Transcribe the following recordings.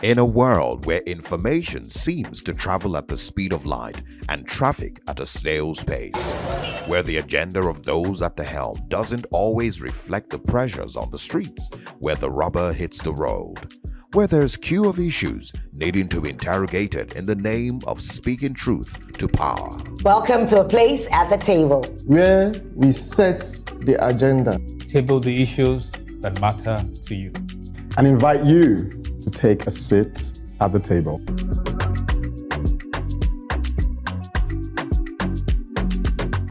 In a world where information seems to travel at the speed of light and traffic at a snail's pace, where the agenda of those at the helm doesn't always reflect the pressures on the streets, where the rubber hits the road, where there's queue of issues needing to be interrogated in the name of speaking truth to power. Welcome to A Place at the Table, where we set the agenda, table the issues that matter to you, and invite you to take a seat at the table.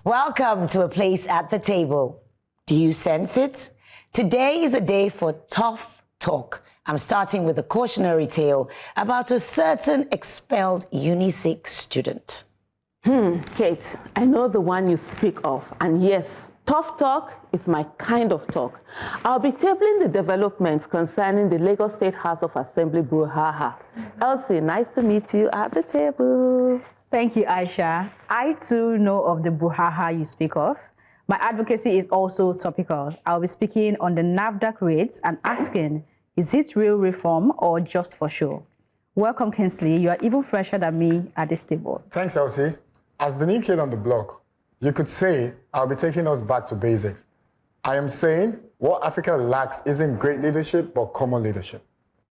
Welcome to A Place at the Table. Do you sense it? Today is a day for tough talk. I'm starting with a cautionary tale about a certain expelled UNIZIK student. Kate, I know the one you speak of, and yes, tough talk is my kind of talk. I'll be tabling the developments concerning the Lagos State House of Assembly brouhaha. Elsie, nice to meet you at the table. Thank you, Aisha. I too know of the brouhaha you speak of. My advocacy is also topical. I'll be speaking on the NAFDAC rates and asking, is it real reform or just for show? Welcome, Kingsley. You are even fresher than me at this table. Thanks, Elsie. As the new kid on the block, you could say I'll be taking us back to basics. I am saying what Africa lacks isn't great leadership, but common leadership.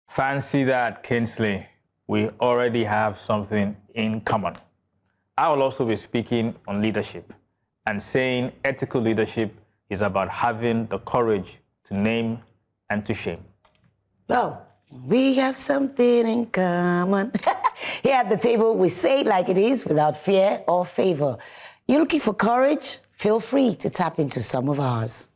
Fancy that, Kingsley. We already have something in common. I will also be speaking on leadership and saying ethical leadership is about having the courage to name and to shame. Well, we have something in common. Here at the table, we say it like it is without fear or favor. You're looking for courage? Feel free to tap into some of ours.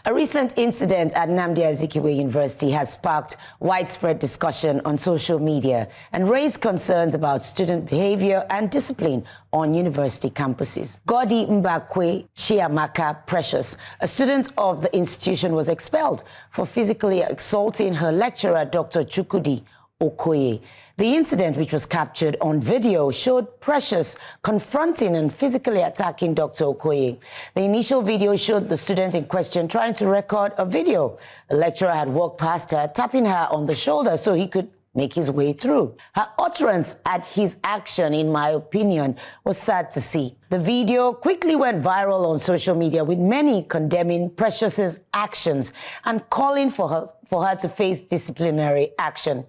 A recent incident at NAFDAC University has sparked widespread discussion on social media and raised concerns about student behavior and discipline on university campuses. Goddy-Mbakwe Chimamaka Precious, a student of the institution, was expelled for physically assaulting her lecturer, Dr. Goddy-Mbakwe. The incident, which was captured on video, showed Precious confronting and physically attacking Dr. Okoye. The initial video showed the student in question trying to record a video. The lecturer had walked past her, tapping her on the shoulder so he could make his way through. Her utterance at his action, in my opinion, was sad to see. The video quickly went viral on social media, with many condemning Precious's actions and calling for her to face disciplinary action.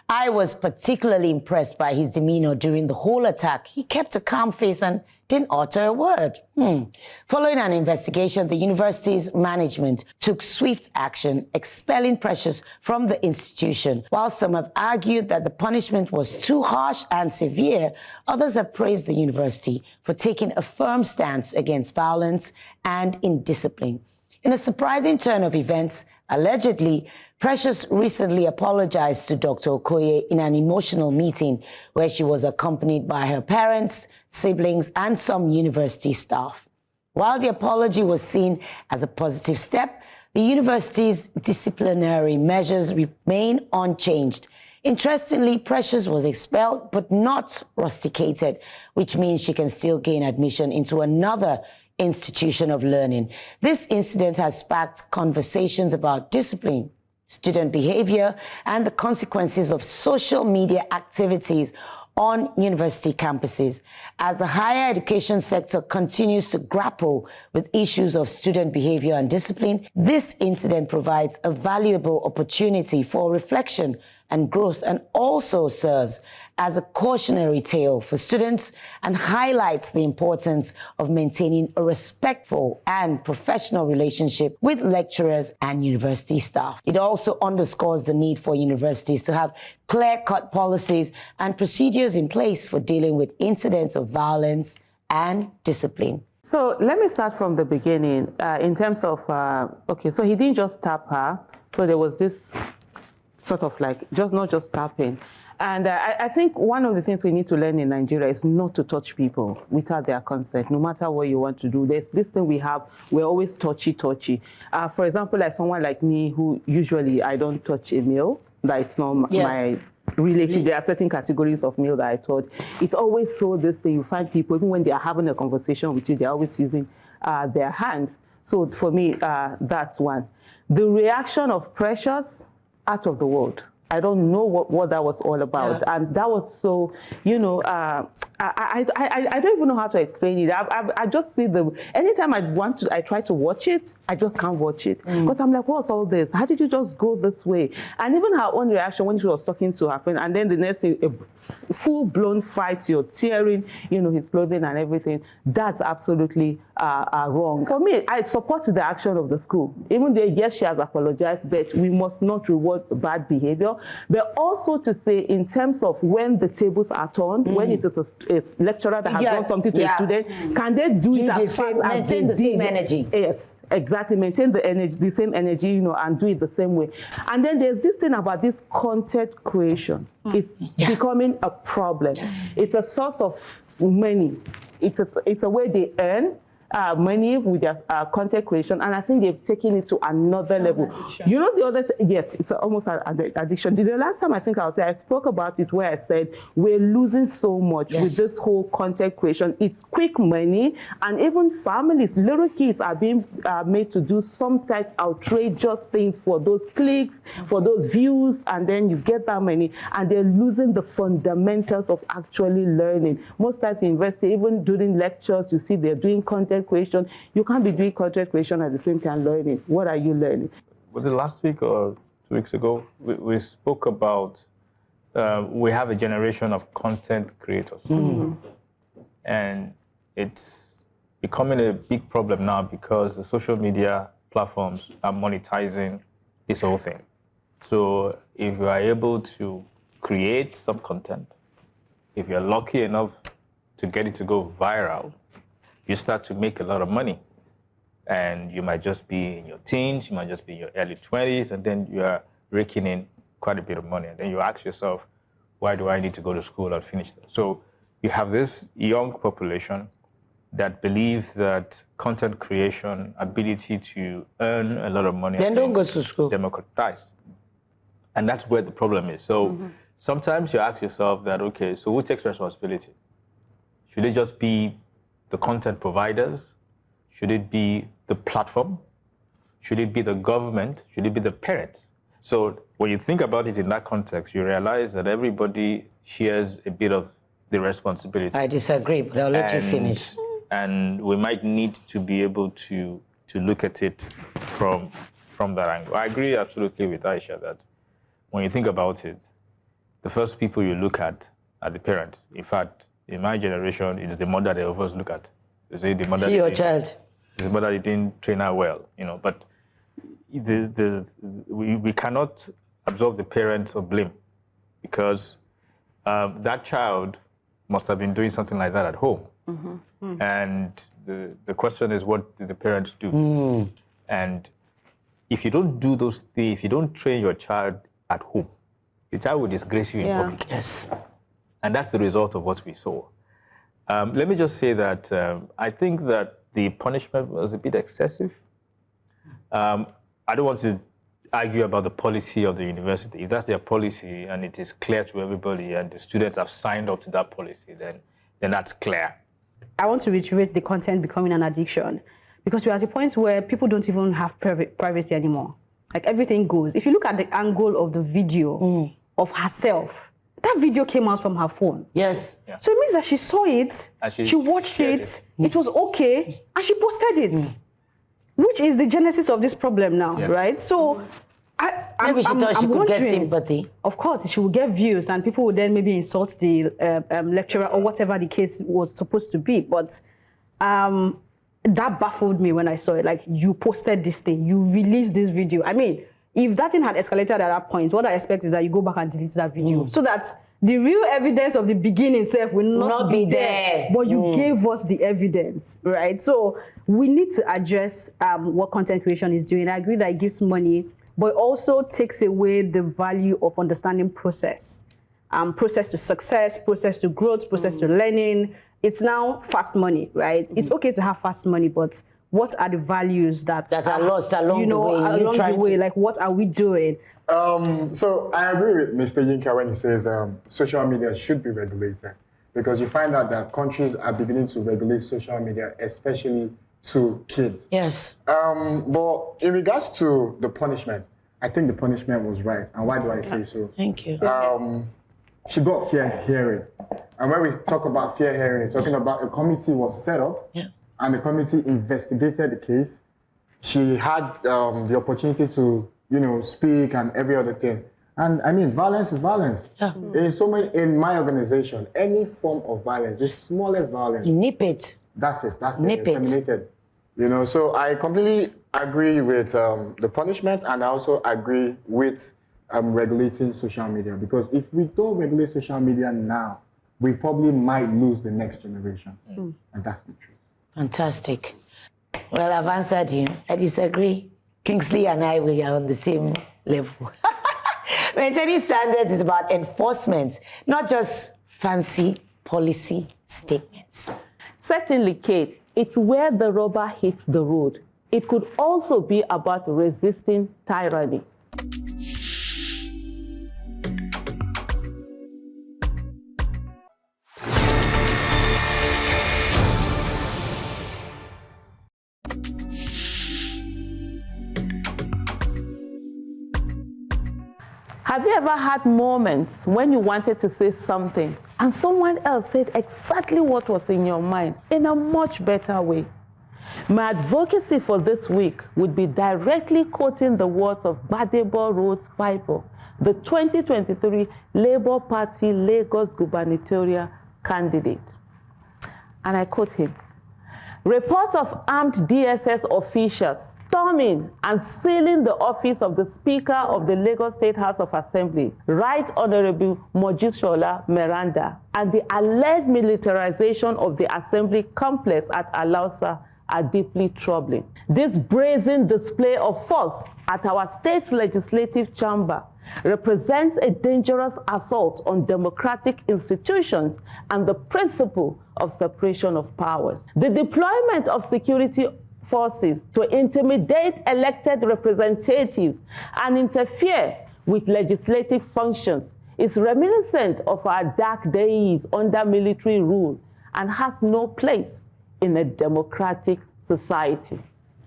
I was particularly impressed by his demeanor during the whole attack. He kept a calm face and didn't utter a word. Following an investigation, the university's management took swift action, expelling Precious from the institution. While some have argued that the punishment was too harsh and severe, others have praised the university for taking a firm stance against violence and indiscipline. In a surprising turn of events, allegedly, Precious recently apologized to Dr. Okoye in an emotional meeting where she was accompanied by her parents, siblings, and some university staff. While the apology was seen as a positive step, the university's disciplinary measures remain unchanged. Interestingly, Precious was expelled but not rusticated, which means she can still gain admission into another institution of learning. This incident has sparked conversations about discipline, student behavior, and the consequences of social media activities on university campuses. As the higher education sector continues to grapple with issues of student behavior and discipline, this incident provides a valuable opportunity for reflection and growth, and also serves as a cautionary tale for students and highlights the importance of maintaining a respectful and professional relationship with lecturers and university staff. It also underscores the need for universities to have clear-cut policies and procedures in place for dealing with incidents of violence and discipline. So let me start from the beginning in terms of, okay, so he didn't just tap her. So there was this sort of like, not just tapping. And I think one of the things we need to learn in Nigeria is not to touch people without their consent, no matter what you want to do. There's this thing we're always touchy. For example, like someone like me who usually I don't touch a meal, that it's not my related. There are certain categories of meal that I taught. It's always so this thing. You find people, even when they are having a conversation with you, they're always using their hands. So for me, that's one. The reaction of Precious, out of the world. I don't know what that was all about. Yeah. And that was so, you know, I don't even know how to explain it. I just see anytime I try to watch it, I just can't watch it. Because I'm like, what's all this? How did you just go this way? And even her own reaction when she was talking to her friend, and then the next thing, a full-blown fight, you're tearing, you know, his clothing and everything. That's absolutely wrong. For me, I support the action of the school. Even though, yes, she has apologized, but we must not reward bad behavior. But also to say, in terms of when the tables are turned, when it is a lecturer that has done something to a student, can they do it as fast as maintain the same energy? Yes, exactly. Maintain the energy, the same energy, you know, and do it the same way. And then there's this thing about this content creation. It's becoming a problem. Yes. It's a source of money. It's a way they earn money with their content creation, and I think they've taken it to another level. Addiction. You know, the other yes, it's almost an addiction. The last time I think I spoke about it where I said we're losing so much with this whole content creation. It's quick money, and even families, little kids are being made to do sometimes outrageous things for those clicks, for those views, and then you get that money, and they're losing the fundamentals of actually learning. Most times in university, even during lectures, you see they're doing content creation. You can't be doing content creation at the same time learning. What are you learning? Was it last week or 2 weeks ago? We spoke about we have a generation of content creators. And it's becoming a big problem now because the social media platforms are monetizing this whole thing. So if you are able to create some content, if you're lucky enough to get it to go viral, you start to make a lot of money. And you might just be in your teens, you might just be in your early 20s, and then you are raking in quite a bit of money. And then you ask yourself, why do I need to go to school and finish that? So you have this young population that believe that content creation, ability to earn a lot of money, then don't go to school, democratized. And that's where the problem is. So sometimes you ask yourself that, okay, so who takes responsibility? Should it just be the content providers? Should it be the platform? Should it be the government? Should it be the parents? So when you think about it in that context, you realize that everybody shares a bit of the responsibility. I disagree, but I'll let you finish. And we might need to be able to look at it from that angle. I agree absolutely with Aisha that when you think about it, the first people you look at are the parents. In fact, in my generation, it is the mother they always look at. They say the mother. See your child. The mother didn't train her well, you know. But we cannot absolve the parents of blame because that child must have been doing something like that at home. And the question is, what did the parents do? And if you don't do those things, if you don't train your child at home, the child will disgrace you in public. Yes. And that's the result of what we saw. Let me just say that I think that the punishment was a bit excessive. I don't want to argue about the policy of the university. If that's their policy and it is clear to everybody and the students have signed up to that policy, then that's clear. I want to reiterate the content becoming an addiction because we're at a point where people don't even have privacy anymore. Like everything goes. If you look at the angle of the video of herself, that video came out from her phone. Yes. Yeah. So it means that she saw it, she watched it, it was okay, and she posted it, which is the genesis of this problem now, right? So maybe she thought she could get sympathy. Of course, she would get views, and people would then maybe insult the lecturer or whatever the case was supposed to be. But that baffled me when I saw it. Like, you posted this thing, you released this video. I mean, if that thing had escalated at that point, what I expect is that you go back and delete that video so that the real evidence of the beginning itself will not be there. But you gave us the evidence, right? So we need to address what content creation is doing. I agree that it gives money, but it also takes away the value of understanding process. Process to success, process to growth, process to learning. It's now fast money, right? It's okay to have fast money, but what are the values that are lost along the way? Along the way, like what are we doing? So I agree with Mr. Yinka when he says social media should be regulated, because you find out that countries are beginning to regulate social media, especially to kids. Yes. But in regards to the punishment, I think the punishment was right. And why do I say so? Thank you. She got fair hearing. And when we talk about fair hearing, talking about a committee was set up, and the committee investigated the case. She had the opportunity to, speak and every other thing. And I mean, violence is violence. In my organization, any form of violence, the smallest violence, nip it. That's it. That's nip it. Terminated. So I completely agree with the punishment, and I also agree with regulating social media, because if we don't regulate social media now, we probably might lose the next generation. And that's the truth. Fantastic. Well, I've answered you. I disagree. Kingsley and we are on the same level. Maintaining standards is about enforcement, not just fancy policy statements. Certainly, Kate, it's where the rubber hits the road. It could also be about resisting tyranny. Have you ever had moments when you wanted to say something and someone else said exactly what was in your mind in a much better way? My advocacy for this week would be directly quoting the words of Gbadebo Rhodes Bible, the 2023 Labour Party Lagos gubernatorial candidate. And I quote him: "Reports of armed DSS officials storming and sealing the office of the Speaker of the Lagos State House of Assembly, Right Honorable Mojisola Meranda, and the alleged militarization of the Assembly complex at Alausa are deeply troubling. This brazen display of force at our state's legislative chamber represents a dangerous assault on democratic institutions and the principle of separation of powers. The deployment of security forces to intimidate elected representatives and interfere with legislative functions is reminiscent of our dark days under military rule and has no place in a democratic society.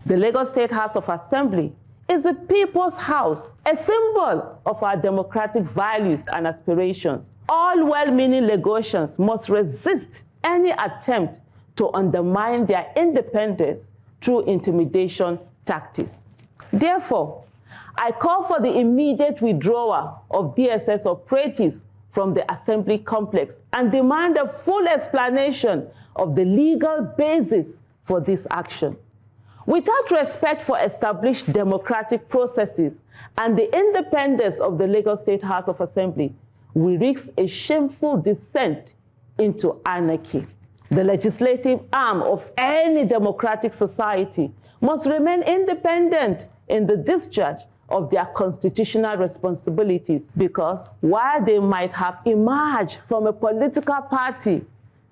The Lagos State House of Assembly is the people's house, a symbol of our democratic values and aspirations. All well-meaning Lagosians must resist any attempt to undermine their independence through intimidation tactics. Therefore, I call for the immediate withdrawal of DSS operatives from the Assembly complex and demand a full explanation of the legal basis for this action. Without respect for established democratic processes and the independence of the Lagos State House of Assembly, we risk a shameful descent into anarchy. The legislative arm of any democratic society must remain independent in the discharge of their constitutional responsibilities, because while they might have emerged from a political party,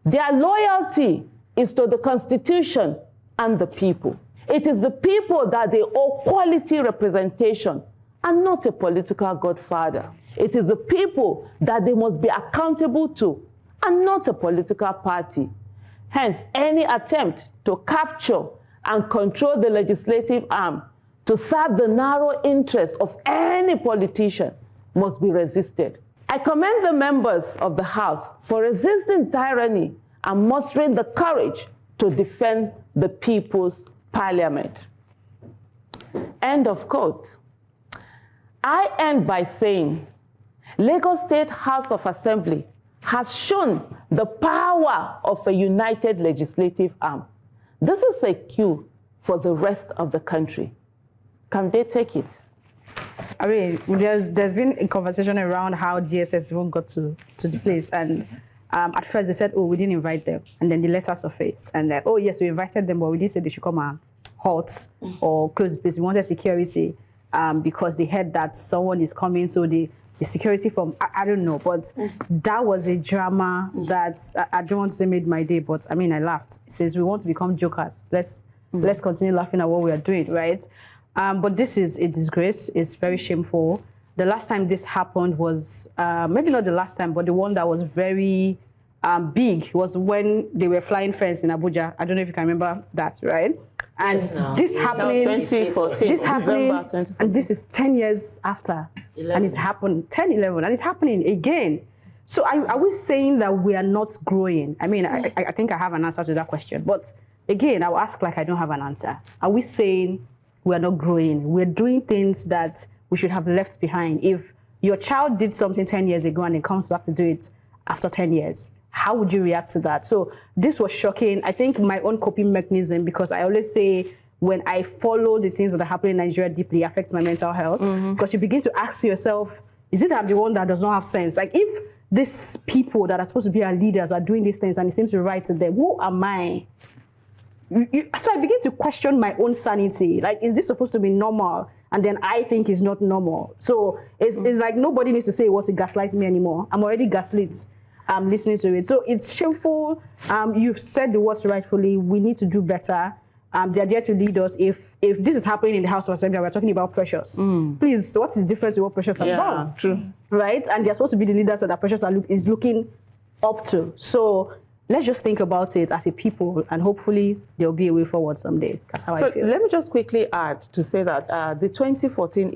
their loyalty is to the Constitution and the people. It is the people that they owe quality representation and not a political godfather. It is the people that they must be accountable to and not a political party. Hence, any attempt to capture and control the legislative arm to serve the narrow interests of any politician must be resisted. I commend the members of the House for resisting tyranny and mustering the courage to defend the people's parliament." End of quote. I end by saying, Lagos State House of Assembly has shown the power of a united legislative arm. This is a cue for the rest of the country. Can they take it? I mean, there's been a conversation around how DSS even got to the place, and at first they said, oh, we didn't invite them, and then they let us surface, and oh yes, we invited them, but we didn't say they should come and halt or close the place. We wanted security because they heard that someone is coming, so the security from, I don't know, but that was a drama that I don't want to say made my day, but I mean, I laughed. It says we want to become jokers. Let's Let's continue laughing at what we are doing, right? But this is a disgrace. It's very shameful. The last time this happened was, maybe not the last time, but the one that was very big was when they were flying fence in Abuja. I don't know if you can remember that, right? And this happening, and this is 10 years after, 11. And it's happened, 10, 11, and it's happening again. So are we saying that we are not growing? I mean, I think I have an answer to that question, but again, I'll ask like I don't have an answer. Are we saying we are not growing? We're doing things that we should have left behind. If your child did something 10 years ago and it comes back to do it after 10 years, how would you react to that? So this was shocking. I think my own coping mechanism, because I always say when I follow the things that are happening in Nigeria deeply, it affects my mental health. Because you begin to ask yourself, is it I'm the one that does not have sense? Like if these people that are supposed to be our leaders are doing these things and it seems to be right to them, who am I? So I begin to question my own sanity. Like, is this supposed to be normal? And then I think it's not normal. So it's like nobody needs to say what to gaslight me anymore. I'm already gaslit. I'm listening to it. So it's shameful. You've said the words rightfully. We need to do better. They're there to lead us. If this is happening in the House of Assembly, we're talking about Precious. Please, what is the difference with what Precious has done? True. Right? And they're supposed to be the leaders that Precious is looking up to. So let's just think about it as a people, and hopefully there'll be a way forward someday. That's how I feel. Let me just quickly add to say that the 2014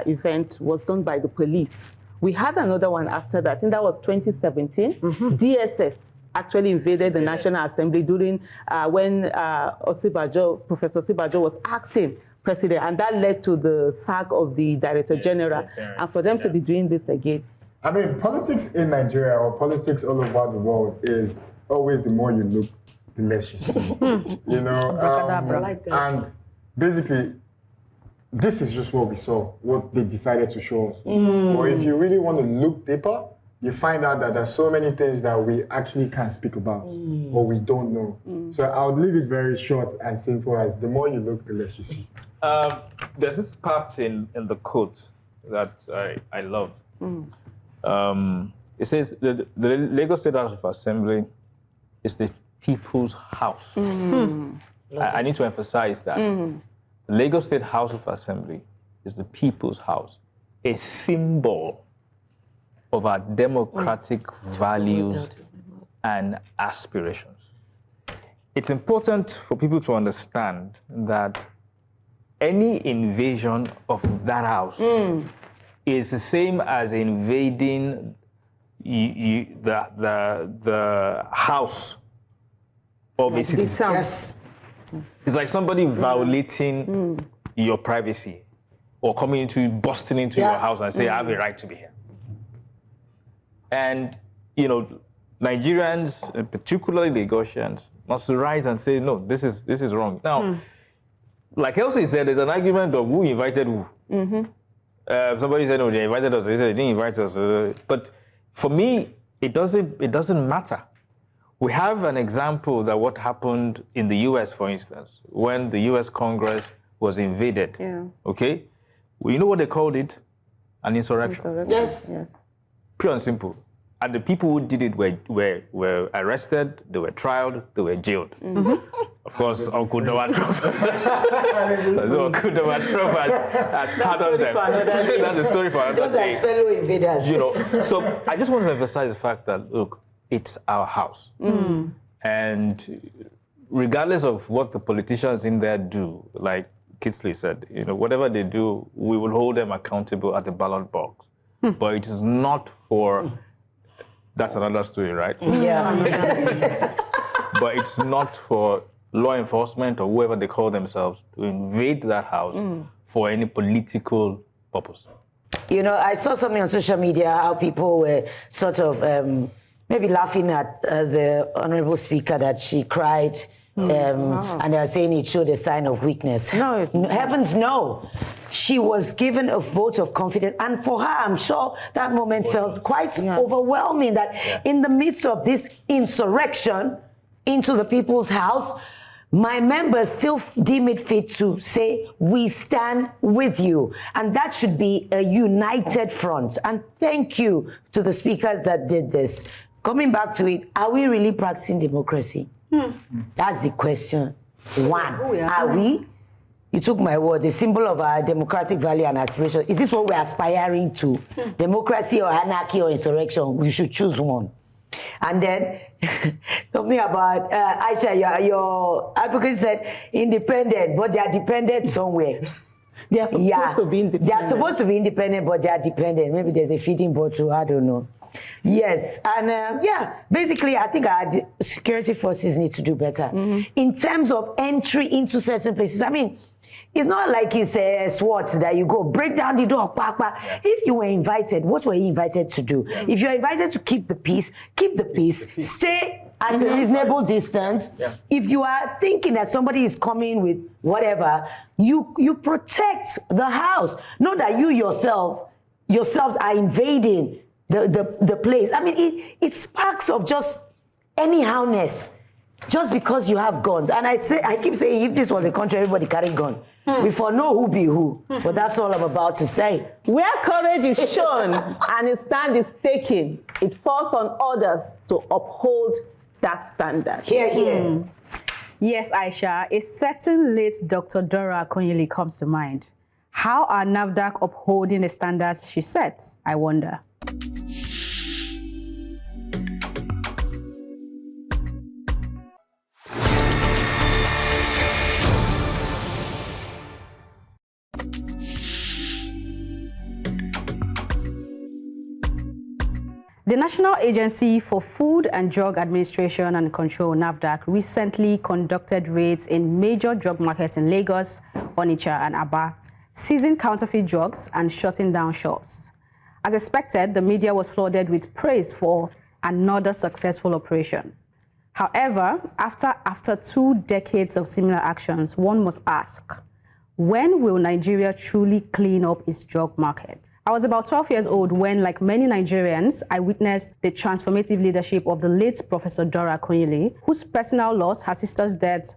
event was done by the police. We had another one after that. I think that was 2017. DSS actually invaded the National Assembly during when Professor Osibajo was acting president, and that led to the sack of the Director General. And for them to be doing this again. I mean, politics in Nigeria or politics all over the world is always the more you look, the less you see. You know, and basically, this is just what we saw, what they decided to show us. But if you really want to look deeper, you find out that there's so many things that we actually can't speak about or we don't know. So I would leave it very short and simple as the more you look, the less you see. There's this part in the quote that I love. It says the Lagos State House of Assembly is the people's house. I need to emphasize that. The Lagos State House of Assembly is the people's house, a symbol of our democratic values and aspirations. It's important for people to understand that any invasion of that house is the same as invading the house of a citizen. Yes. It's like somebody violating your privacy or busting into your house and say, I have a right to be here. And, you know, Nigerians, particularly Lagosians, must rise and say, no, this is wrong. Now, like Elsie said, there's an argument of who invited who. Somebody said, no, they invited us. They said they didn't invite us. But for me, it doesn't matter. We have an example that what happened in the US, for instance, when the US Congress was invaded. Okay? Well, you know what they called it? An insurrection. Yes. Pure and simple. And the people who did it were arrested, they were tried, they were jailed. Of course, Uncle Donald Trump. Uncle Donald Trump has pardoned them. That's a story for another day. Those are fellow invaders. You know, so I just want to emphasize the fact that, look, it's our house. And regardless of what the politicians in there do, like Kingsley said, you know, whatever they do, we will hold them accountable at the ballot box. But it is not for, that's another story, right? But it's not for law enforcement or whoever they call themselves to invade that house for any political purpose. You know, I saw something on social media how people were sort of maybe laughing at the honorable speaker that she cried. And they are saying it showed a sign of weakness. No. Heavens, no. She was given a vote of confidence. And for her, I'm sure that moment felt quite overwhelming that in the midst of this insurrection into the people's house, my members still deem it fit to say, we stand with you. And that should be a united front. And thank you to the speakers that did this. Coming back to it, are we really practicing democracy? That's the question. One. Oh, yeah. Are we? You took my word, a symbol of our democratic value and aspiration. Is this what we're aspiring to? Democracy or anarchy or insurrection? We should choose one. And then something about Aisha, your advocate said independent, but they are dependent somewhere. They are supposed to be independent. They are supposed to be independent, but they are dependent. Maybe there's a feeding bottle, I don't know. Yes, and basically, I think our security forces need to do better in terms of entry into certain places. I mean, it's not like it's a SWAT that you go break down the door. If you were invited, what were you invited to do? If you're invited to keep the peace, stay at a reasonable distance. If you are thinking that somebody is coming with whatever, you protect the house. Not that you yourselves are invading the place. I mean, it sparks of just anyhowness, just because you have guns. And I keep saying, if this was a country, everybody carry gun. We for know who be who. But that's all I'm about to say. Where courage is shown and a stand is taken, it falls on others to uphold that standard. Hear, hear. Yes, Aisha, a certain late Dr. Dora Akunyili comes to mind. How are NAFDAC upholding the standards she sets, I wonder? The National Agency for Food and Drug Administration and Control, NAFDAC, recently conducted raids in major drug markets in Lagos, Onitsha, and Aba, seizing counterfeit drugs and shutting down shops. As expected, the media was flooded with praise for another successful operation. However, after 2 decades of similar actions, one must ask, when will Nigeria truly clean up its drug market? I was about 12 years old when, like many Nigerians, I witnessed the transformative leadership of the late Professor Dora Akunyili, whose personal loss, her sister's death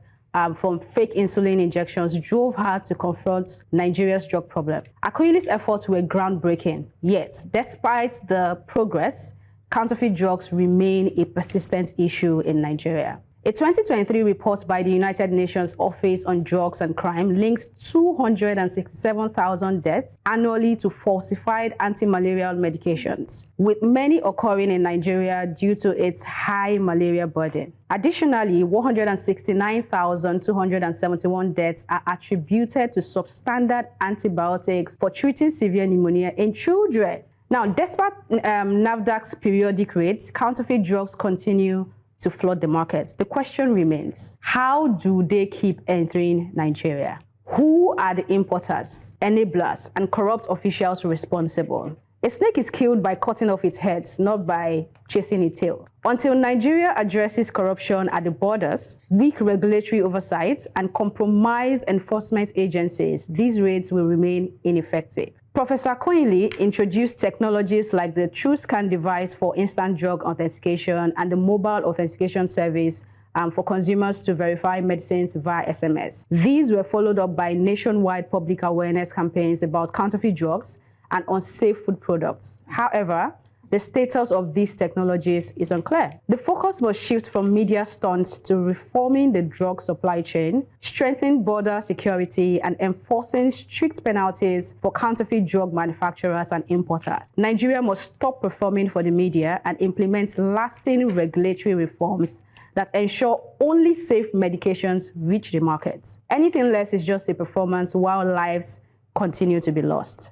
from fake insulin injections, drove her to confront Nigeria's drug problem. Akunyili's efforts were groundbreaking, yet, despite the progress, counterfeit drugs remain a persistent issue in Nigeria. A 2023 report by the United Nations Office on Drugs and Crime linked 267,000 deaths annually to falsified anti-malarial medications, with many occurring in Nigeria due to its high malaria burden. Additionally, 169,271 deaths are attributed to substandard antibiotics for treating severe pneumonia in children. Now, despite NAFDAC's periodic raids, counterfeit drugs continue to flood the market. The question remains, how do they keep entering Nigeria? Who are the importers, enablers, and corrupt officials responsible? A snake is killed by cutting off its head, not by chasing its tail. Until Nigeria addresses corruption at the borders, weak regulatory oversight, and compromised enforcement agencies, these raids will remain ineffective. Professor Akunyili introduced technologies like the TrueScan device for instant drug authentication and the mobile authentication service for consumers to verify medicines via SMS. These were followed up by nationwide public awareness campaigns about counterfeit drugs and unsafe food products. However, the status of these technologies is unclear. The focus must shift from media stunts to reforming the drug supply chain, strengthening border security, and enforcing strict penalties for counterfeit drug manufacturers and importers. Nigeria must stop performing for the media and implement lasting regulatory reforms that ensure only safe medications reach the market. Anything less is just a performance while lives continue to be lost.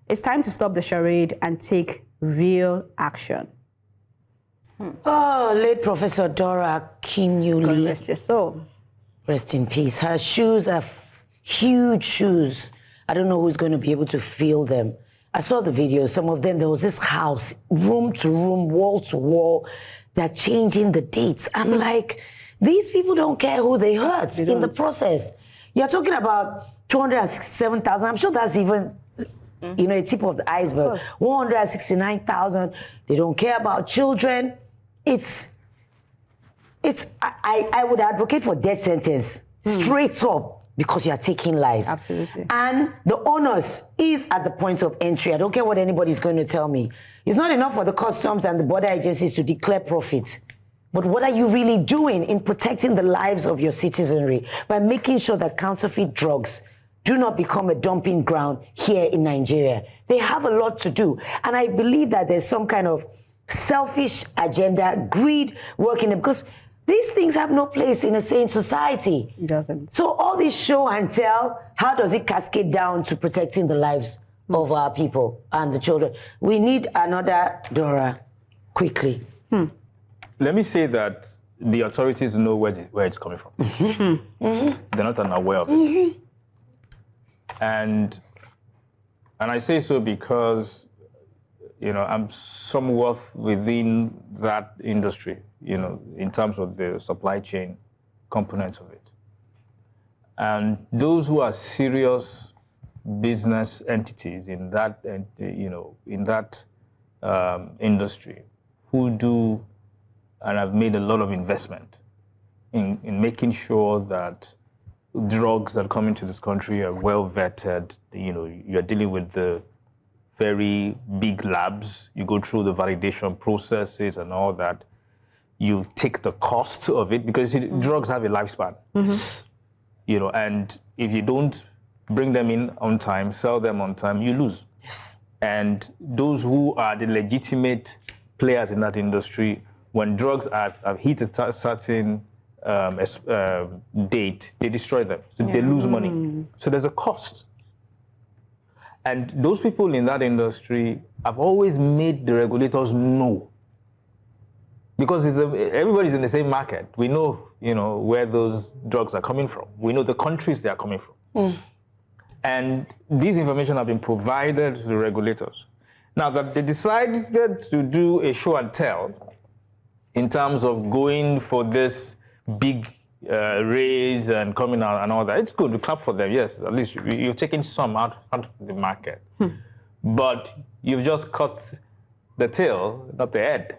It's time to stop the charade and take real action. Oh, late Professor Dora Akunyili. Rest your soul. Rest in peace. Her shoes are huge shoes. I don't know who's going to be able to feel them. I saw the video. Some of them, there was this house, room to room, wall to wall. They're changing the dates. I'm like, these people don't care who they hurt in the process. You're talking about 267,000. I'm sure that's even you know, a tip of the iceberg. 169,000. They don't care about children. I would advocate for death sentence straight up because you are taking lives. Absolutely. And the onus is at the point of entry. I don't care what anybody's going to tell me. It's not enough for the customs and the border agencies to declare profit. But what are you really doing in protecting the lives of your citizenry by making sure that counterfeit drugs do not become a dumping ground here in Nigeria? They have a lot to do. And I believe that there's some kind of selfish agenda, greed working, because these things have no place in a sane society. It doesn't. So all this show and tell, how does it cascade down to protecting the lives of our people and the children? We need another Dora quickly. Let me say that the authorities know where it's coming from. They're not unaware of it. And I say so because, I'm somewhat within that industry, in terms of the supply chain component of it. And those who are serious business entities in that, industry, who do and have made a lot of investment in making sure that drugs that come into this country are well vetted. You're dealing with the very big labs. You go through the validation processes and all that. You take the cost of it because drugs have a lifespan. And if you don't bring them in on time, sell them on time, you lose. Yes. And those who are the legitimate players in that industry, when drugs have hit a certain date, they destroy them. So they lose money. So there's a cost. And those people in that industry have always made the regulators know. Because everybody's in the same market. We know, where those drugs are coming from. We know the countries they are coming from. And this information have been provided to the regulators. Now that they decided to do a show and tell in terms of going for this big raids and coming out and all that, it's good. We clap for them, yes. At least you're taking some out of the market. But you've just cut the tail, not the head.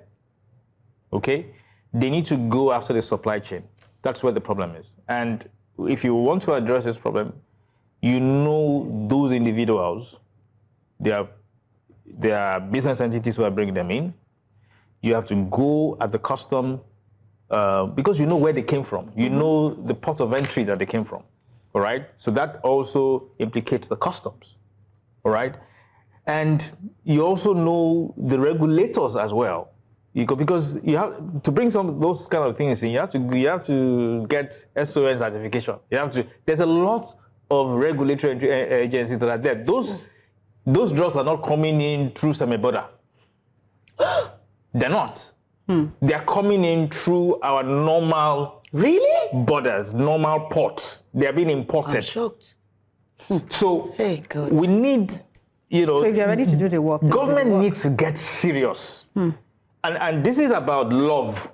Okay? They need to go after the supply chain. That's where the problem is. And if you want to address this problem, those individuals, they are business entities who are bringing them in. You have to go at the custom because you know where they came from. You know the port of entry that they came from, all right? So that also implicates the customs, all right? And you also know the regulators as well. Because you have to bring some of those kind of things in, you have to get SON certification. There's a lot of regulatory agencies that are there. Those drugs are not coming in through semi-border. They're not. They are coming in through our normal borders, normal ports. They are being imported. I'm shocked. So God. we need, So if you're ready to do the work, government needs to get serious. And this is about love.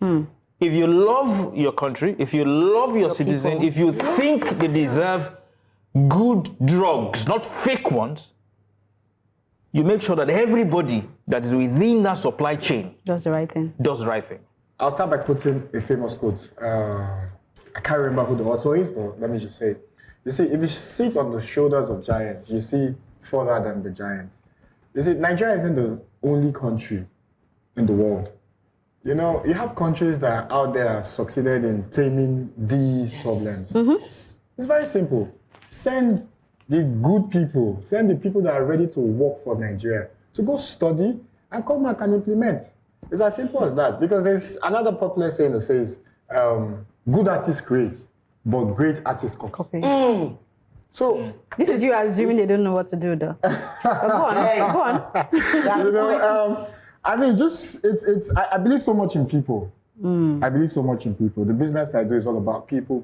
If you love your country, if you love your citizen, people. if you think they deserve good drugs, not fake ones, you make sure that everybody that is within that supply chain does the right thing. I'll start by quoting a famous quote. I can't remember who the author is, but let me just say. You see, if you sit on the shoulders of giants, you see further than the giants. You see, Nigeria isn't the only country in the world. You have countries that are out there have succeeded in taming these problems. It's very simple. Send the good people, send the people that are ready to work for Nigeria to go study and come back and implement. It's as simple as that. Because there's another popular saying that says, good artists create, but great artists copy. So this is you assuming they don't know what to do, though. But go on. I mean, I believe so much in people. I believe so much in people. The business I do is all about people,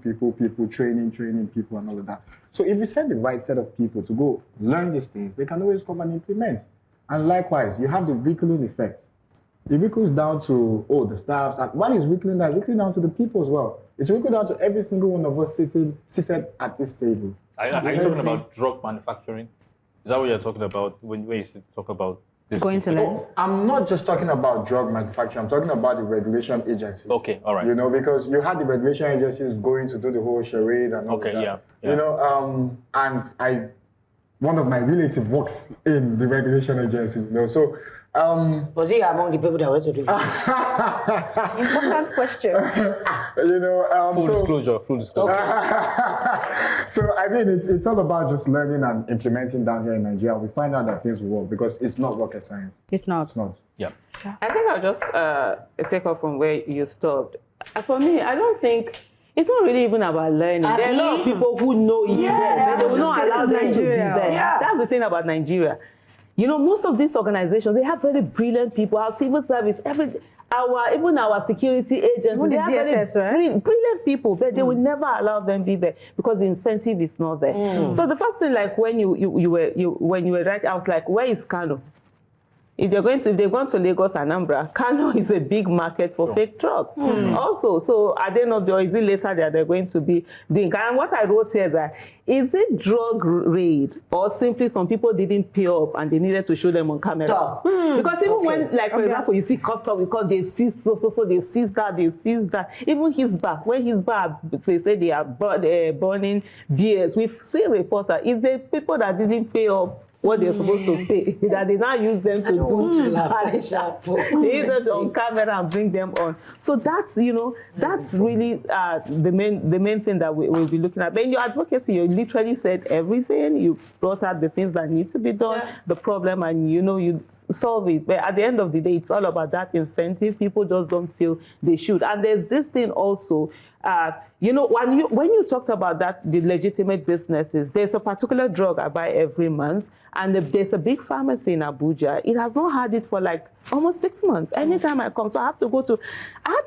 training people and all of that. So if you send the right set of people to go learn these things, they can always come and implement. And likewise, you have the trickling effect. It trickles down to, the staffs. And why is trickling down? It's trickling down to the people as well. It's trickling down to every single one of us seated at this table. Are you talking about drug manufacturing? Is that what you're talking about when you talk about this? Going to learn. No, I'm not just talking about drug manufacturing. I'm talking about the regulation agencies. Okay, all right. Because you had the regulation agencies going to do the whole charade and all that. And one of my relatives works in the regulation agency. So Was he among the people that went to do it? Important question. Full disclosure. So I mean, it's all about just learning and implementing down here in Nigeria. We find out that things will work because it's not rocket science. It's not. It's not. Yeah. I think I'll just take off from where you stopped. For me, I don't think it's not really even about learning. There are a lot of people who know it's there, but they will not allow them to be there. Yeah. That's the thing about Nigeria. Most of these organizations, they have very brilliant people. Our civil service, even our security agents, they have DSS, very brilliant people, but they will never allow them be there because the incentive is not there. So the first thing, like when you were right, I was like, where is Kano? If they've gone to Lagos, Anambra, Kano is a big market for fake drugs. Also, so are they not, or is it later that they're going to be doing? And what I wrote here is that, is it drug raid or simply some people didn't pay up and they needed to show them on camera? Because even when, like for example, you see custom, because they've seized they've seized that. Even his bar, when his bar, they say they are burning beers. We've seen reporter, it's the people that didn't pay up what they're supposed to pay, that they now use them to do they use them on camera and bring them on. So that's, that's really the main thing that we'll be looking at. But in your advocacy, you literally said everything. You brought out the things that need to be done, the problem, and you solve it. But at the end of the day, it's all about that incentive. People just don't feel they should. And there's this thing also, when you talked about that, the legitimate businesses, there's a particular drug I buy every month, and there's a big pharmacy in Abuja. It has not had it for like almost 6 months. Anytime I come, so I have to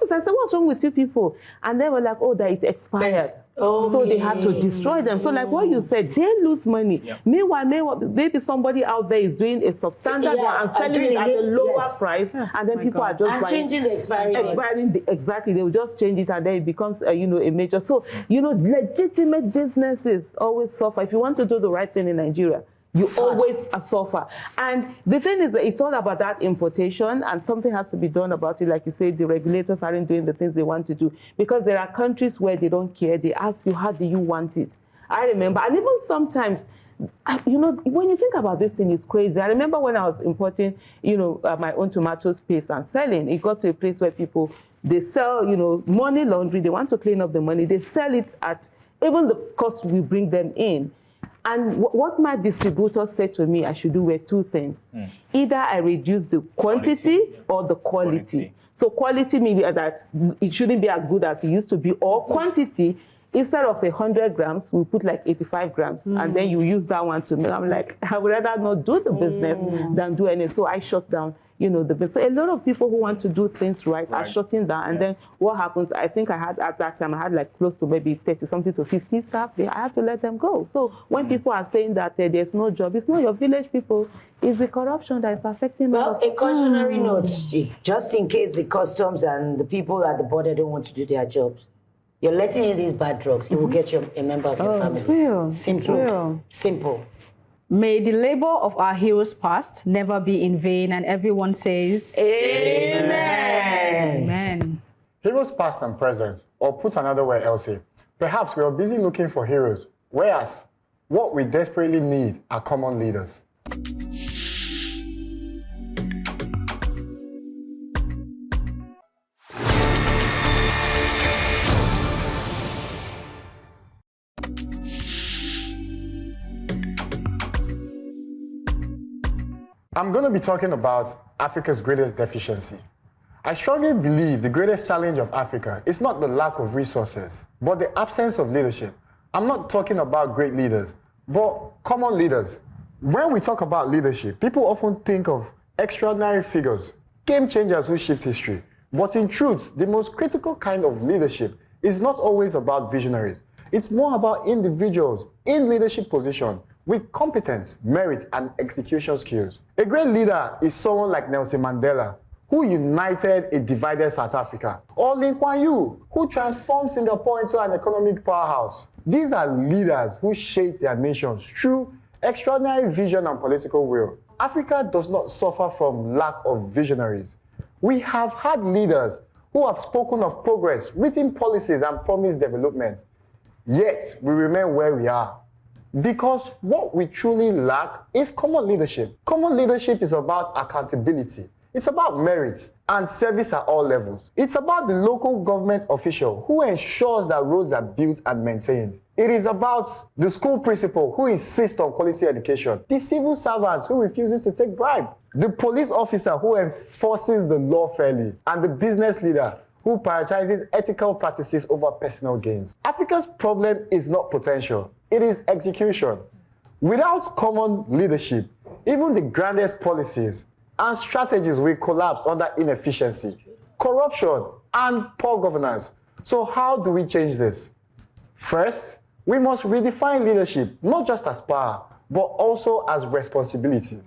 say, what's wrong with you people? And they were like, oh, that it expired. So they had to destroy them. So like what you said, they lose money. Meanwhile, maybe somebody out there is doing a substandard one and selling it at a lower price, and then people are just changing the expiry date. Exactly, they will just change it, and then it becomes a major. So legitimate businesses always suffer. If you want to do the right thing in Nigeria, you always suffer. And the thing is that it's all about that importation, and something has to be done about it. Like you say, the regulators aren't doing the things they want to do, because there are countries where they don't care. They ask you, how do you want it? I remember, and even sometimes, when you think about this thing, it's crazy. I remember when I was importing, my own tomato paste and selling, it got to a place where people, they sell, money laundry, they want to clean up the money, they sell it at even the cost we bring them in. And what my distributor said to me I should do were two things. Either I reduce the quantity or the quality. So quality means that it shouldn't be as good as it used to be, or quantity, instead of 100 grams, we put like 85 grams, and then you use that one to make. I'm like, I would rather not do the business than do any. So I shut down, the business. So a lot of people who want to do things right are shutting down. And then what happens, I think at that time, I had like close to maybe 30-something to 50 staff. I have to let them go. So when people are saying that there's no job, it's not your village people. It's the corruption that is affecting them. Well, a cautionary note, just in case the customs and the people at the border don't want to do their jobs. You're letting in these bad drugs, you will get a member of your family. It's real. Simple. It's real. Simple. May the labor of our heroes past never be in vain, and everyone says, Amen. Amen. Heroes past and present, or put another way, Elsie, perhaps we are busy looking for heroes, whereas what we desperately need are common leaders. I'm going to be talking about Africa's greatest deficiency. I strongly believe the greatest challenge of Africa is not the lack of resources, but the absence of leadership. I'm not talking about great leaders, but common leaders. When we talk about leadership, people often think of extraordinary figures, game changers who shift history. But in truth, the most critical kind of leadership is not always about visionaries. It's more about individuals in leadership position with competence, merit, and execution skills. A great leader is someone like Nelson Mandela, who united a divided South Africa, or Lee Kuan Yew, who transformed Singapore into an economic powerhouse. These are leaders who shaped their nations through extraordinary vision and political will. Africa does not suffer from lack of visionaries. We have had leaders who have spoken of progress, written policies, and promised development. Yet, we remain where we are. Because what we truly lack is common leadership. Common leadership is about accountability. It's about merit and service at all levels. It's about the local government official who ensures that roads are built and maintained. It is about the school principal who insists on quality education, the civil servant who refuses to take bribe, the police officer who enforces the law fairly, and the business leader who prioritizes ethical practices over personal gains. Africa's problem is not potential, it is execution. Without common leadership, even the grandest policies and strategies will collapse under inefficiency, corruption, and poor governance. So how do we change this? First, we must redefine leadership, not just as power, but also as responsibility.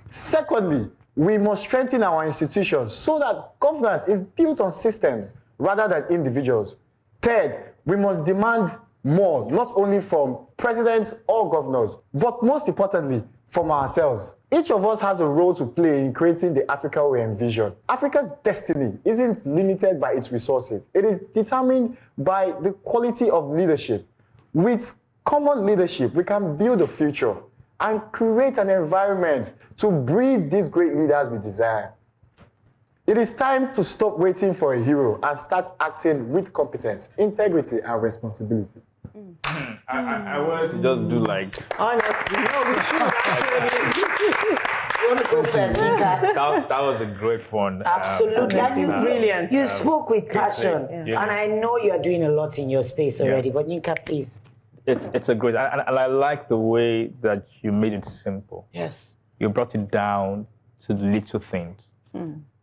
Secondly, we must strengthen our institutions so that governance is built on systems rather than individuals. Third, we must demand more, not only from presidents or governors, but most importantly, from ourselves. Each of us has a role to play in creating the Africa we envision. Africa's destiny isn't limited by its resources. It is determined by the quality of leadership. With common leadership, we can build a future and create an environment to breed these great leaders we desire. It is time to stop waiting for a hero and start acting with competence, integrity, and responsibility. I wanted to just do like... Honestly, no, we should actually. You want to go first, Yinka? That was a great one. Absolutely. And Brilliant. You spoke with passion, Yeah. and I know you're doing a lot in your space already, but Yinka, please. It's a great... And I like the way that you made it simple. Yes. You brought it down to the little things.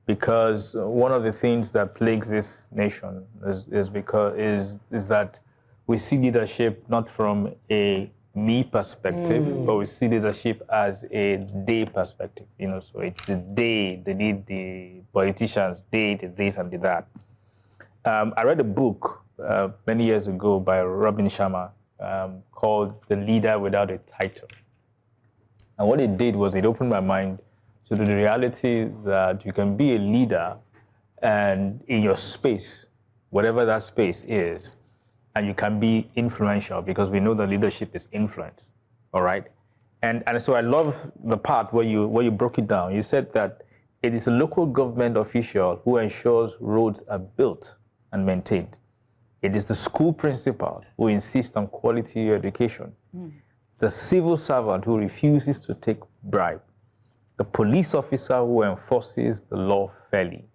Because one of the things that plagues this nation is that we see leadership not from a me perspective, but we see leadership as a they perspective. You know, so it's the they need the politicians, they the this and the that. I read a book many years ago by Robin Sharma called "The Leader Without a Title," and what it did was it opened my mind to the reality that you can be a leader and in your space, whatever that space is, and you can be influential because we know that leadership is influence, all right? And so I love the part where you broke it down. You said that it is a local government official who ensures roads are built and maintained. It is the school principal who insists on quality education. The civil servant who refuses to take bribe. The police officer who enforces the law fairly,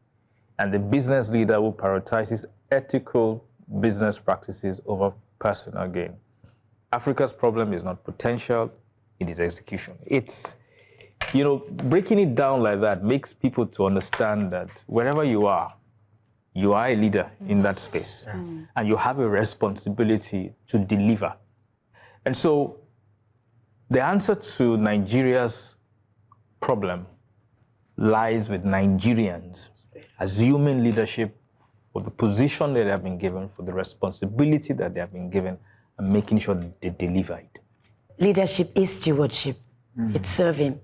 and the business leader who prioritizes ethical business practices over personal gain. Africa's problem is not potential, it is execution. It's, you know, breaking it down like that makes people to understand that wherever you are a leader in that space, and you have a responsibility to deliver. And so the answer to Nigeria's problem lies with Nigerians assuming leadership for the position that they have been given, for the responsibility that they have been given, and making sure that they deliver it. Leadership is stewardship. It's serving.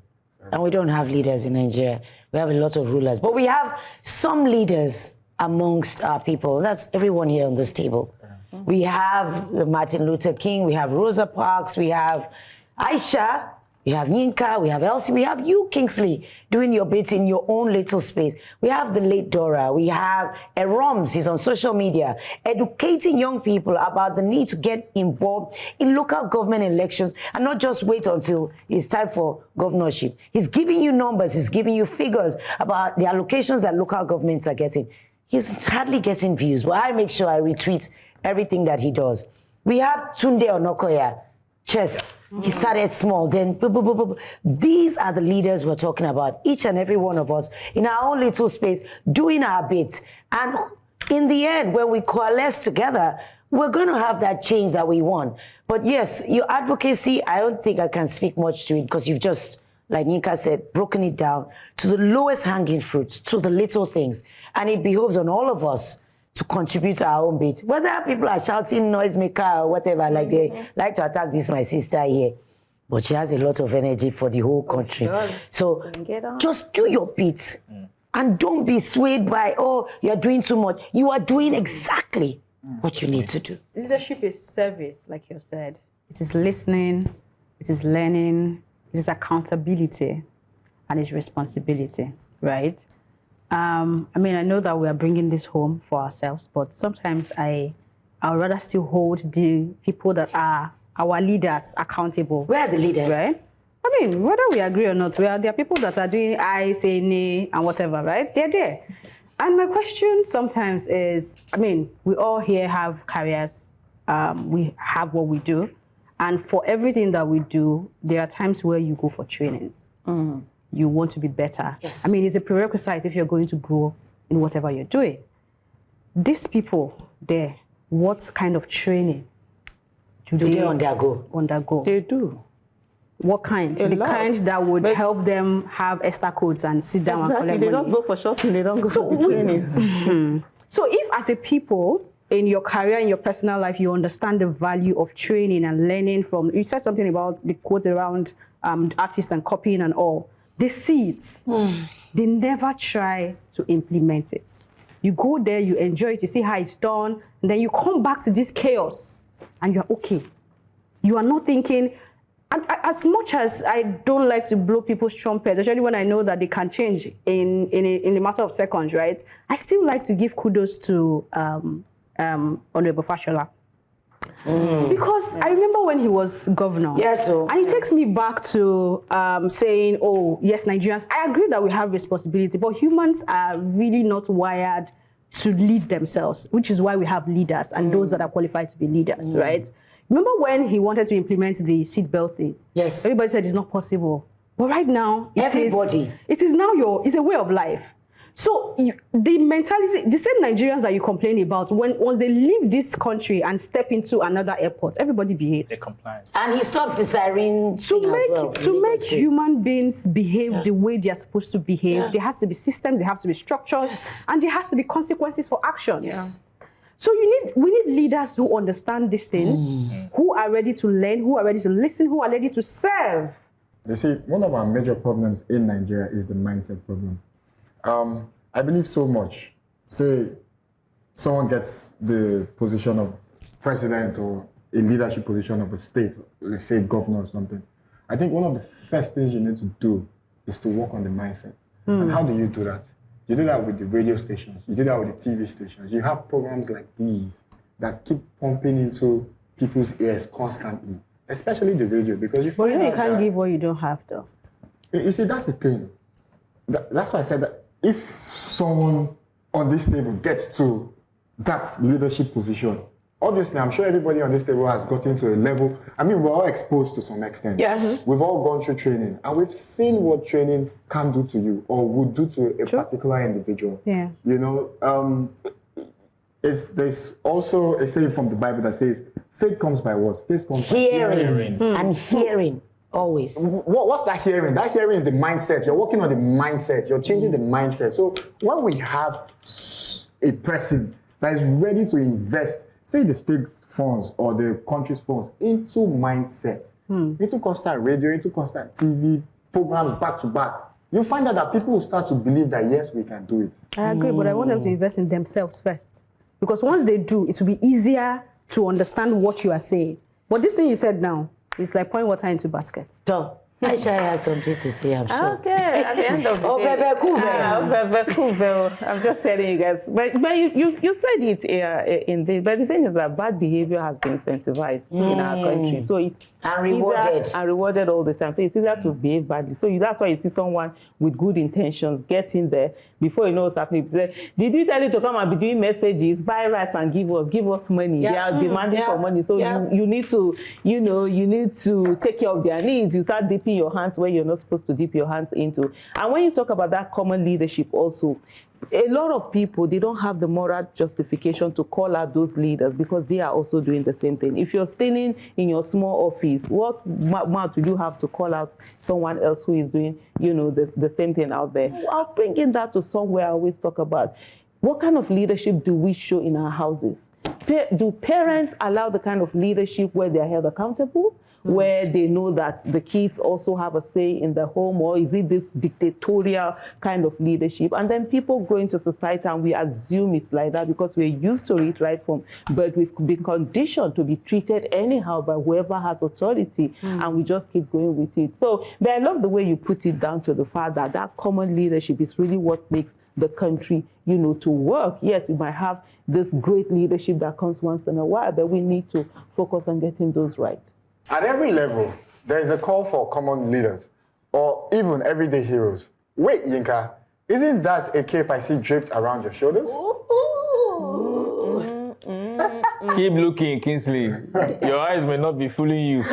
And we don't have leaders in Nigeria. We have a lot of rulers. But we have some leaders amongst our people. That's everyone here on this table. We have Martin Luther King, we have Rosa Parks, we have Aisha, we have Yinka, we have Elsie, we have you, Kingsley, doing your bits in your own little space. We have the late Dora, we have Eroms, he's on social media, educating young people about the need to get involved in local government elections and not just wait until it's time for governorship. He's giving you numbers, he's giving you figures about the allocations that local governments are getting. He's hardly getting views, but I make sure I retweet everything that he does. We have Tunde Onokoya, chess. He started small, then boop, boop, boop, boop. These are the leaders we're talking about, each and every one of us in our own little space, doing our bit. And in the end, when we coalesce together, we're going to have that change that we want. But yes, your advocacy, I don't think I can speak much to it because you've just, like Yinka said, broken it down to the lowest hanging fruits, to the little things. And it behoves on all of us to contribute our own bit. Whether people are shouting noisemaker or whatever, like they like to attack this, my sister here. But she has a lot of energy for the whole country. So just do your bit. And don't be swayed by, oh, you're doing too much. You are doing exactly what you need to do. Leadership is service, like you said. it is listening, it is learning, it is accountability, and it's responsibility, right? I mean, I know that we are bringing this home for ourselves, but sometimes I would rather still hold the people that are our leaders accountable. Where are the leaders? Right? I mean, whether we agree or not, there are people that are doing I, say, nay, and whatever, right? They're there. And my question sometimes is, I mean, we all here have careers. We have what we do. And for everything that we do, there are times where you go for trainings. You want to be better. Yes. I mean, it's a prerequisite if you're going to grow in whatever you're doing. These people there, what kind of training do they undergo? They do. What kind? A the lot. Kind that would help them have extra codes and sit down and collect They money. just go for shopping, they don't go for the trainings. So if as a people, in your career, in your personal life, you understand the value of training and learning from, you said something about the quotes around artists and copying and all. They see it. They never try to implement it. You go there, you enjoy it, you see how it's done, and then you come back to this chaos and you're okay. You are not thinking, as much as I don't like to blow people's trumpet, especially when I know that they can change in a matter of seconds, right? I still like to give kudos to Honorable Fashola. Because I remember when he was governor. Yes, so. And it takes me back to saying, oh, yes, Nigerians, I agree that we have responsibility, but humans are really not wired to lead themselves, which is why we have leaders and those that are qualified to be leaders, right? Remember when he wanted to implement the seatbelt thing? Yes. Everybody said it's not possible. But right now, it is now it's a way of life. So the mentality, the same Nigerians that you complain about, once they leave this country and step into another airport, everybody behaves. They comply. And he stopped the siren To make human beings behave the way they are supposed to behave, there has to be systems, there has to be structures, and there has to be consequences for actions. Yes. So we need leaders who understand these things, who are ready to learn, who are ready to listen, who are ready to serve. You see, one of our major problems in Nigeria is the mindset problem. I believe so much. Say someone gets the position of president or a leadership position of a state, let's say governor or something. I think one of the first things you need to do is to work on the mindset. And how do you do that? You do that with the radio stations. You do that with the TV stations. You have programs like these that keep pumping into people's ears constantly, especially the radio, because you find out you can't give what you don't have, though. You see, that's the thing. That's why I said that if someone on this table gets to that leadership position, obviously, I'm sure everybody on this table has gotten to a level. I mean, we're all exposed to some extent. Yes. We've all gone through training, and we've seen what training can do to you or would do to a particular individual. Yeah. You know, there's also a saying from the Bible that says, faith comes by what? Faith comes by Hearing. And hearing. Always. What's that hearing? That hearing is the mindset. You're working on the mindset. You're changing the mindset. So when we have a person that is ready to invest, say the state funds or the country's funds, into mindset, into constant radio, into constant TV, programs back to back, you find out that people will start to believe that, yes, we can do it. I agree, but I want them to invest in themselves first. Because once they do, it will be easier to understand what you are saying. But this thing you said now, it's like pouring water into baskets. So, Aisha has something to say, I'm sure. Okay, at the end of the day. I'm just telling you guys. But you said it in this. But the thing is that bad behavior has been incentivized in our country. So it's rewarded all the time. So it's easier to behave badly. So that's why you see someone with good intentions getting there. Before you know what's happening, you say, did we tell you to come and be doing messages, buy rice and give us money? Yeah. They are demanding for money. So you need to, you need to take care of their needs. You start dipping your hands where you're not supposed to dip your hands into. And when you talk about that common leadership also, a lot of people, they don't have the moral justification to call out those leaders because they are also doing the same thing. If you're standing in your small office, what mouth do you have to call out someone else who is doing, the same thing out there? I'll bring in that to somewhere I always talk about. What kind of leadership do we show in our houses? Do parents allow the kind of leadership where they are held accountable? where they know that the kids also have a say in the home, or is it this dictatorial kind of leadership? And then people grow into society and we assume it's like that because we're used to it right from birth. We've been conditioned to be treated anyhow by whoever has authority, and we just keep going with it. So, but I love the way you put it down to the fact that that common leadership is really what makes the country, to work. Yes, we might have this great leadership that comes once in a while, but we need to focus on getting those right. At every level, there is a call for common leaders, or even everyday heroes. Wait, Yinka, isn't that a cape I see draped around your shoulders? Keep looking, Kingsley. Your eyes may not be fooling you.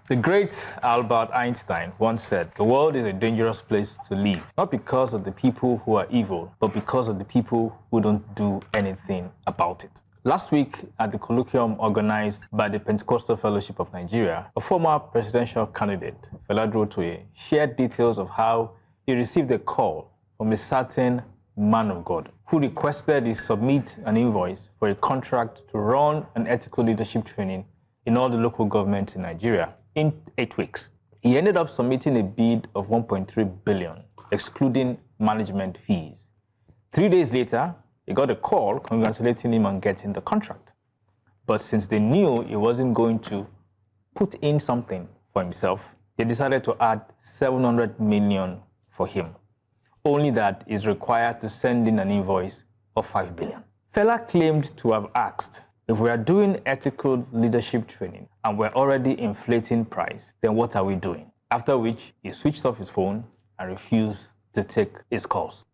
The great Albert Einstein once said, "The world is a dangerous place to live, not because of the people who are evil, but because of the people who don't do anything about it." Last week, at the colloquium organized by the Pentecostal Fellowship of Nigeria, a former presidential candidate, Fela Durotoye, shared details of how he received a call from a certain man of God who requested he submit an invoice for a contract to run an ethical leadership training in all the local governments in Nigeria in 8 weeks. He ended up submitting a bid of 1.3 billion, excluding management fees. 3 days later, he got a call congratulating him on getting the contract. But since they knew he wasn't going to put in something for himself, they decided to add 700 million for him. Only that is required to send in an invoice of 5 billion. Fela claimed to have asked, if we are doing ethical leadership training and we're already inflating price, then what are we doing? After which, he switched off his phone and refused to take his calls.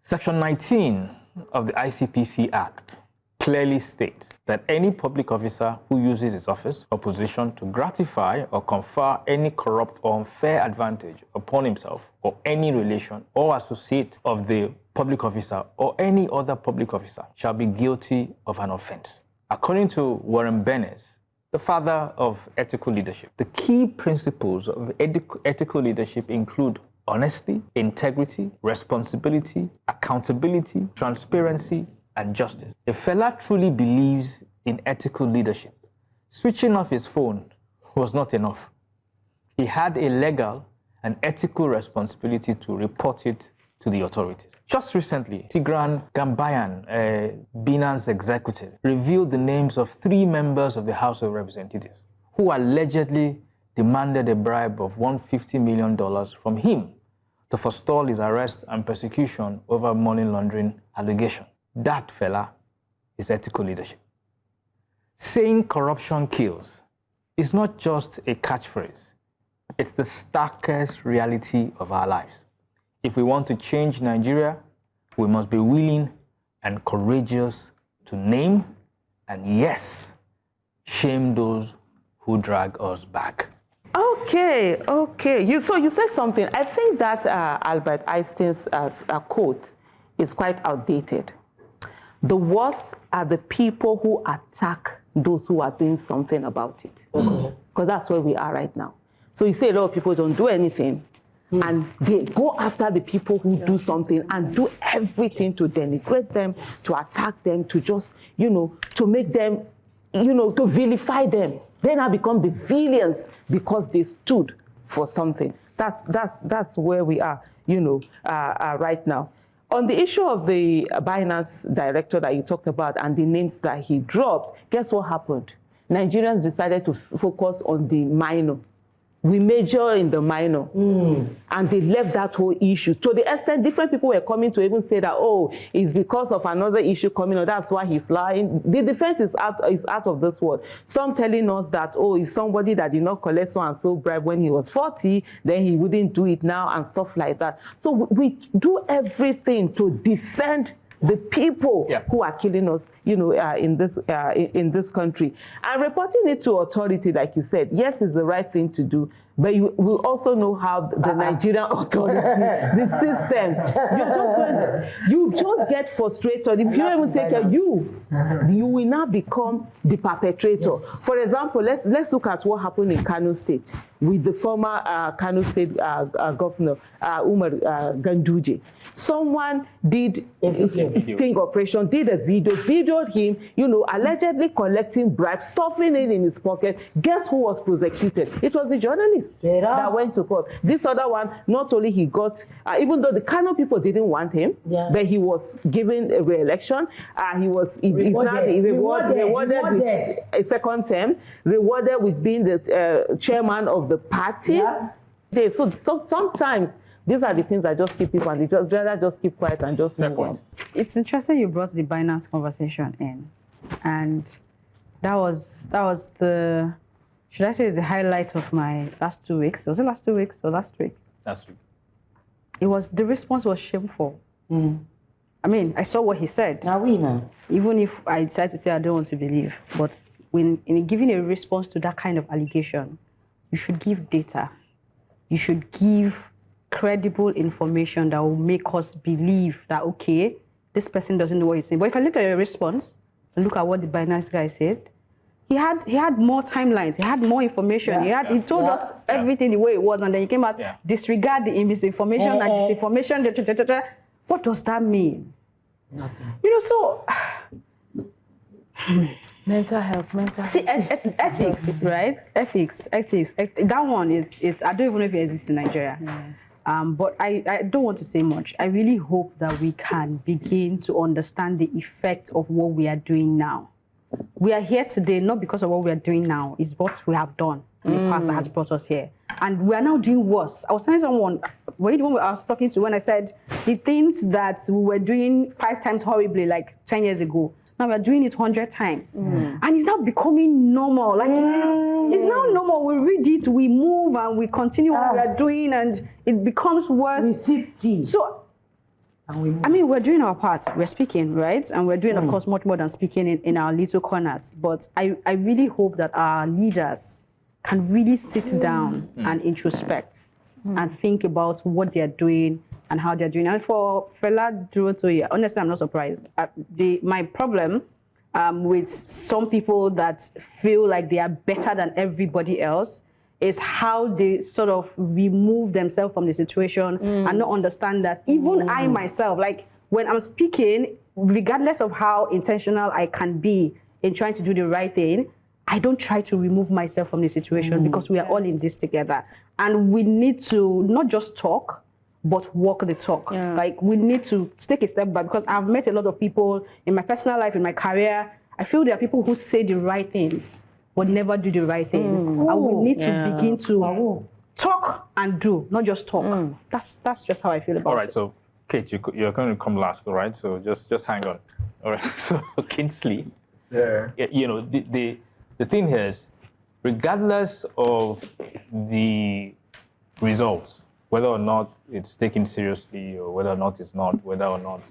Section 19 of the ICPC Act clearly states that any public officer who uses his office or position to gratify or confer any corrupt or unfair advantage upon himself or any relation or associate of the public officer or any other public officer shall be guilty of an offense. According to Warren Bennis, the father of ethical leadership, the key principles of ethical leadership include honesty, integrity, responsibility, accountability, transparency, and justice. If Fela truly believes in ethical leadership, switching off his phone was not enough. He had a legal and ethical responsibility to report it to the authorities. Just recently, Tigran Gambayan, a Binance executive, revealed the names of 3 members of the House of Representatives who allegedly demanded a bribe of $150 million from him to forestall his arrest and persecution over money laundering allegations. That, Fela, is ethical leadership. Saying corruption kills is not just a catchphrase. It's the starkest reality of our lives. If we want to change Nigeria, we must be willing and courageous to name and, yes, shame those who drag us back. Okay. So you said something. I think that Albert Einstein's quote is quite outdated. The worst are the people who attack those who are doing something about it. Because that's where we are right now. So you say a lot of people don't do anything, and they go after the people who do something and do everything to denigrate them, to attack them, to just, to make them, to vilify them. They now become the villains because they stood for something. That's where we are, right now. On the issue of the Binance director that you talked about and the names that he dropped, guess what happened? Nigerians decided to focus on the minor. We major in the minor. And they left that whole issue. To the extent different people were coming to even say that, oh, it's because of another issue coming on, that's why he's lying. The defense is out of this world. Some telling us that, oh, if somebody that did not collect so and so bribe when he was 40, then he wouldn't do it now and stuff like that. So we do everything to defend the people who are killing us, in this country. And reporting it to authority, like you said, yes, is the right thing to do. but you will also know how the Nigerian authority, the system, you just get frustrated. If you don't even take care, you will now become the perpetrator. Yes. For example, let's look at what happened in Kano State with the former Kano State governor, Umar Ganduje. Someone did a sting operation, did a video, videoed him, allegedly collecting bribes, stuffing it in his pocket. Guess who was prosecuted? It was the journalist that went to court. This other one, not only he got, even though the Kano people didn't want him, but he was given a re-election. He was rewarded with a second term, rewarded with being the chairman of the party. Yeah. So sometimes these are the things that just keep people, and they rather just keep quiet and just move on. It's interesting you brought the Binance conversation in, and that was the, should I say, it's the highlight of my last 2 weeks. Was it last 2 weeks or last week? Last week. It was, the response was shameful. I mean, I saw what he said. Now we know. Even if I decide to say I don't want to believe, but when in giving a response to that kind of allegation, you should give data. You should give credible information that will make us believe that, okay, this person doesn't know what he's saying. But if I look at your response and look at what the Binance guy said, he had more timelines, he had more information, he told us everything the way it was, and then he came out, disregard the misinformation and disinformation. What does that mean? Nothing. So mental health. See, ethics, right? Ethics. That one is I don't even know if it exists in Nigeria. But I don't want to say much. I really hope that we can begin to understand the effect of what we are doing now. We are here today not because of what we are doing now, it's what we have done in the past that has brought us here. And we are now doing worse. I was telling someone, I was talking to when I said the things that we were doing 5 times horribly like 10 years ago, now we're doing it 100 times. And it's now becoming normal. Like it's now normal. We read it, we move, and we continue what we are doing, and it becomes worse. We sip tea. So, I mean, we're doing our part. We're speaking, right? And we're doing, of course, much more than speaking in our little corners. But I really hope that our leaders can really sit down and introspect and think about what they're doing and how they're doing. And for Fela Durotoye, honestly, I'm not surprised. My problem with some people that feel like they are better than everybody else is how they sort of remove themselves from the situation and not understand that even I myself, like when I'm speaking, regardless of how intentional I can be in trying to do the right thing, I don't try to remove myself from the situation because we are all in this together. And we need to not just talk, but walk the talk. Like we need to take a step back, because I've met a lot of people in my personal life, in my career. I feel there are people who say the right things, but never do the right thing. And we need to begin to talk and do, not just talk. That's just how I feel about it. All right, so Kate, you're going to come last, all right? So just hang on. All right, so Kingsley, the thing here is, regardless of the results, whether or not it's taken seriously or whether or not it's not, whether or not,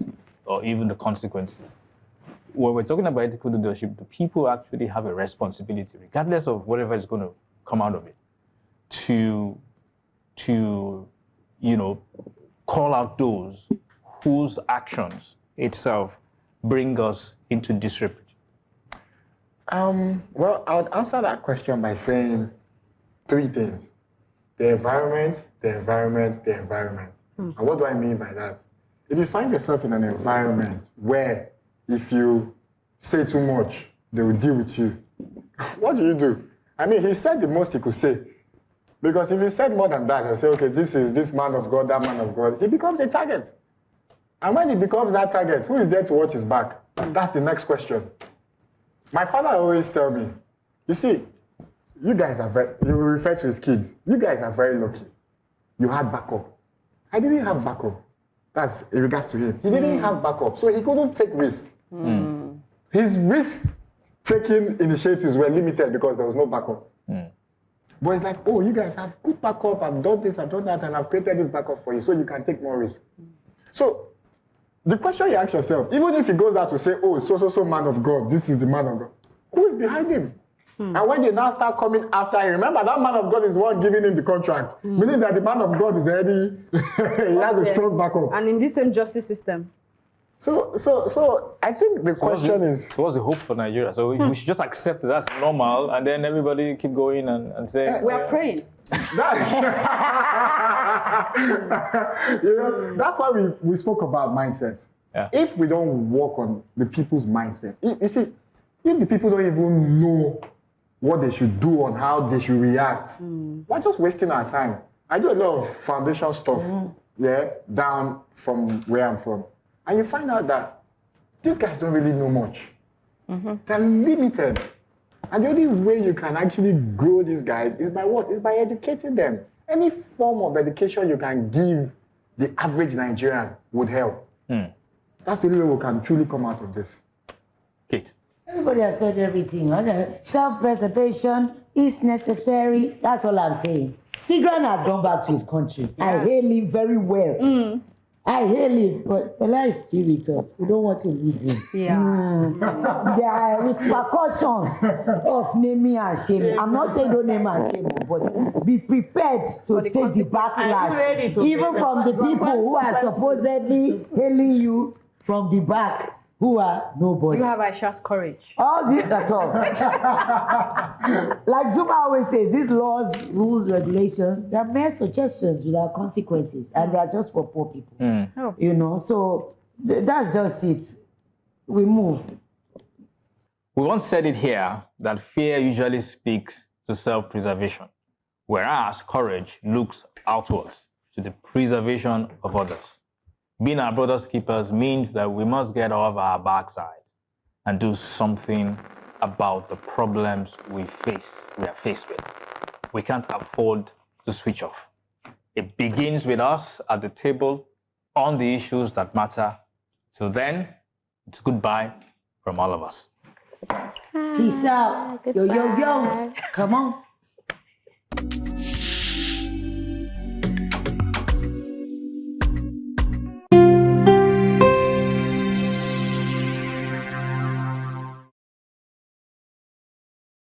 or even the consequences, when we're talking about ethical leadership, the people actually have a responsibility, regardless of whatever is going to come out of it, to call out those whose actions itself bring us into disrepute. Well, I would answer that question by saying 3 things. The environment, the environment, the environment. And what do I mean by that? If you find yourself in an environment where if you say too much, they will deal with you, what do? I mean, he said the most he could say. Because if he said more than that, he'll say, okay, this is this man of God, that man of God. He becomes a target. And when he becomes that target, who is there to watch his back? That's the next question. My father always tell me, you see, you guys are he will refer to his kids, you guys are very lucky. You had backup. I didn't have backup. That's in regards to him. He didn't have backup, so he couldn't take risk. His risk-taking initiatives were limited because there was no backup. But it's like, oh, you guys have good backup, I've done this, I've done that, and I've created this backup for you so you can take more risk. So the question you ask yourself, even if he goes out to say, oh, so man of God, this is the man of God, who is behind him? And when they now start coming after him, remember that man of God is the one giving him the contract, meaning that the man of God is already, he has a strong backup. And in this same justice system. So I think the question is... So what's the hope for Nigeria? So we should just accept that that's normal, and then everybody keep going and say... We are praying. That's why we spoke about mindsets. Yeah. If we don't work on the people's mindset, you see, if the people don't even know what they should do and how they should react, we're just wasting our time. I do a lot of foundation stuff, down from where I'm from. And you find out that these guys don't really know much. They're limited. And the only way you can actually grow these guys is by what? Is by educating them. Any form of education you can give the average Nigerian would help. That's the only way we can truly come out of this. Kate. Everybody has said everything. Okay? Self-preservation is necessary. That's all I'm saying. Tigran has gone back to his country. I hail him very well. I hail him, but Fela is still with us. We don't want to lose him. There are repercussions of naming and shaming. I'm not saying don't name and shame, but be prepared to take the backlash, even from the people who are supposedly hailing you from the back, who are nobody. You have Aisha's courage. All this at all. Like Zuma always says, these laws, rules, regulations, they're mere suggestions without consequences, and they're just for poor people. You know, so that's just it. We move. We once said it here that fear usually speaks to self-preservation, whereas courage looks outwards to the preservation of others. Being our brother's keepers means that we must get off our backsides and do something about the problems we are faced with. We can't afford to switch off. It begins with us at the table on the issues that matter. Till then, it's goodbye from all of us. Peace out. Yo, yo, yo. Come on.